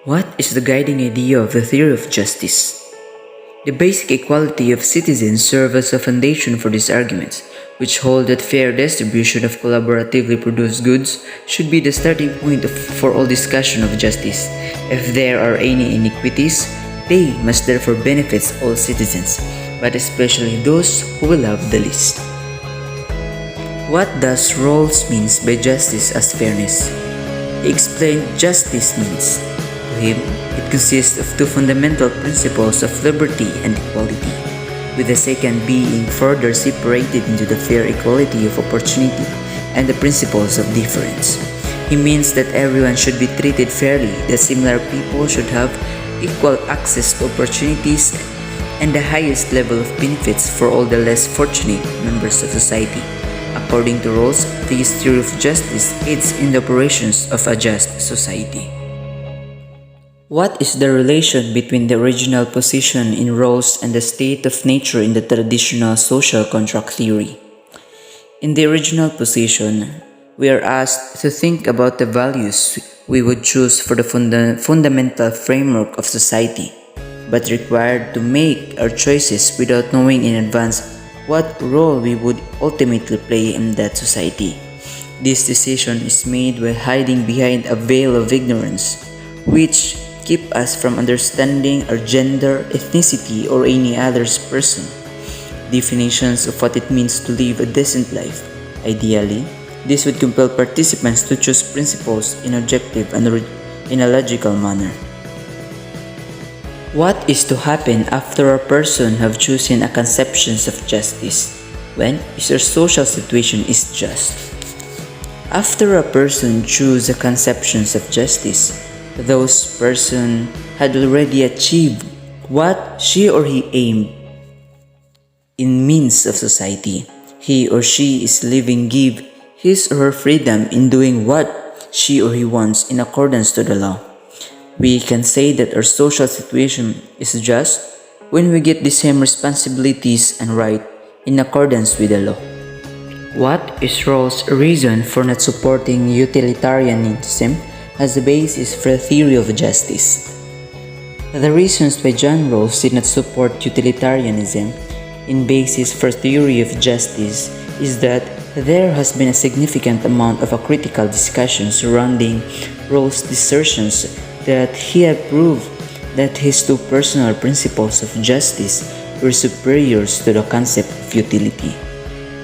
What is the guiding idea of the theory of justice? The basic equality of citizens serve as a foundation for these arguments, which hold that fair distribution of collaboratively produced goods should be the starting point for all discussion of justice. If there are any inequities, they must therefore benefit all citizens, but especially those who will have the least. What does Rawls means by justice as fairness? He explained justice means. To him, it consists of two fundamental principles of liberty and equality, with the second being further separated into the fair equality of opportunity and the principles of difference. He means that everyone should be treated fairly, that similar people should have equal access to opportunities and the highest level of benefits for all the less fortunate members of society. According to Rawls, this theory of justice aids in the operations of a just society. What is the relation between the original position in Rawls and the state of nature in the traditional social contract theory? In the original position, we are asked to think about the values we would choose for the fundamental framework of society, but required to make our choices without knowing in advance what role we would ultimately play in that society. This decision is made while hiding behind a veil of ignorance, which keep us from understanding our gender, ethnicity, or any other person. Definitions of what it means to live a decent life. Ideally, this would compel participants to choose principles in objective and in a logical manner. What is to happen after a person have chosen a conception of justice? When their social situation is just? After a person choose a conception of justice, those person had already achieved what she or he aimed in means of society. He or she is living give his or her freedom in doing what she or he wants in accordance to the law. We can say that our social situation is just when we get the same responsibilities and rights in accordance with the law. What is Rawls' reason for not supporting utilitarianism as the basis for a theory of justice? The reasons why John Rawls did not support utilitarianism in basis for theory of justice is that there has been a significant amount of a critical discussion surrounding Rawls' assertions that he had proved that his two personal principles of justice were superior to the concept of utility.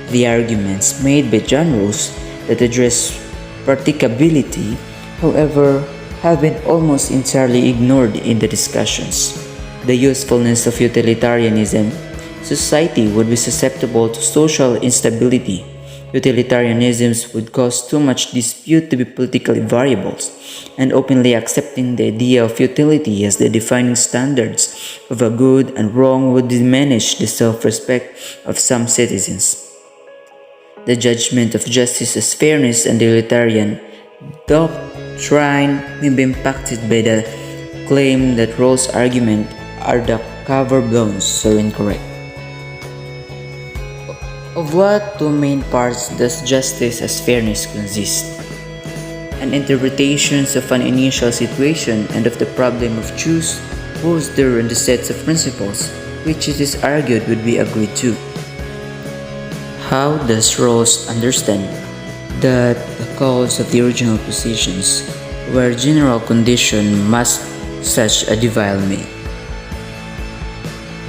The arguments made by John Rawls that address practicability, however, have been almost entirely ignored in the discussions. The usefulness of utilitarianism. Society would be susceptible to social instability. Utilitarianism would cause too much dispute to be politically variable, and openly accepting the idea of utility as the defining standards of a good and wrong would diminish the self-respect of some citizens. The judgment of justice as fairness and the utilitarian doctrine may be impacted by the claim that Rawls' arguments are the cover blown so incorrect. Of what two main parts does justice as fairness consist? An interpretation of an initial situation and of the problem of choose whose there in the sets of principles, which it is argued would be agreed to. How does Rawls understand that the cause of the original positions were general condition must such a devilment?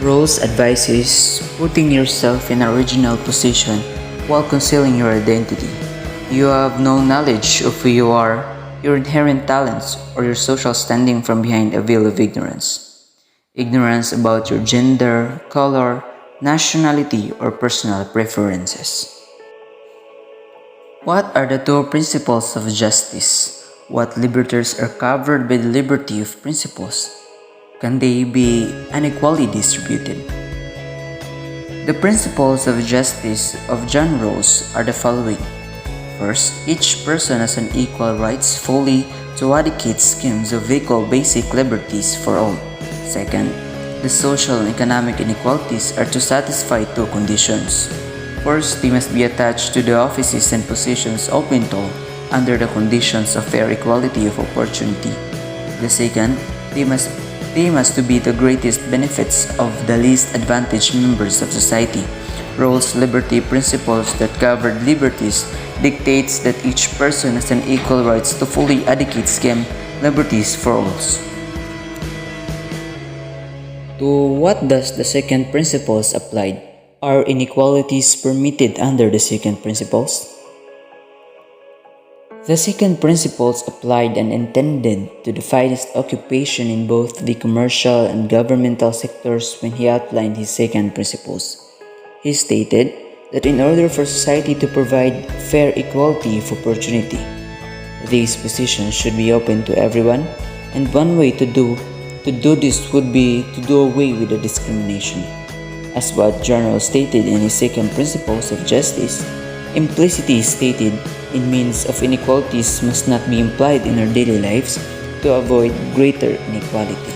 Rawls advises putting yourself in an original position while concealing your identity. You have no knowledge of who you are, your inherent talents, or your social standing from behind a veil of ignorance. Ignorance about your gender, color, nationality, or personal preferences. What are the two principles of justice? What liberties are covered by the liberty of principles? Can they be unequally distributed? The principles of justice of John Rawls are the following. First, each person has an equal rights fully to adequate schemes of equal basic liberties for all. Second, the social and economic inequalities are to satisfy two conditions. First, they must be attached to the offices and positions open to all under the conditions of fair equality of opportunity. The second, they must to be the greatest benefits of the least advantaged members of society. Rawls' liberty principles that covered liberties dictates that each person has an equal rights to fully adequate scheme liberties for all. To what does the second principles applied? Are inequalities permitted under the second principles? The second principles applied and intended to the finest occupation in both the commercial and governmental sectors when he outlined his second principles. He stated that in order for society to provide fair equality of opportunity, these positions should be open to everyone, and one way to do this would be to do away with the discrimination. As what General stated in his second principles of justice, implicitly stated in means of inequalities must not be implied in our daily lives to avoid greater inequality.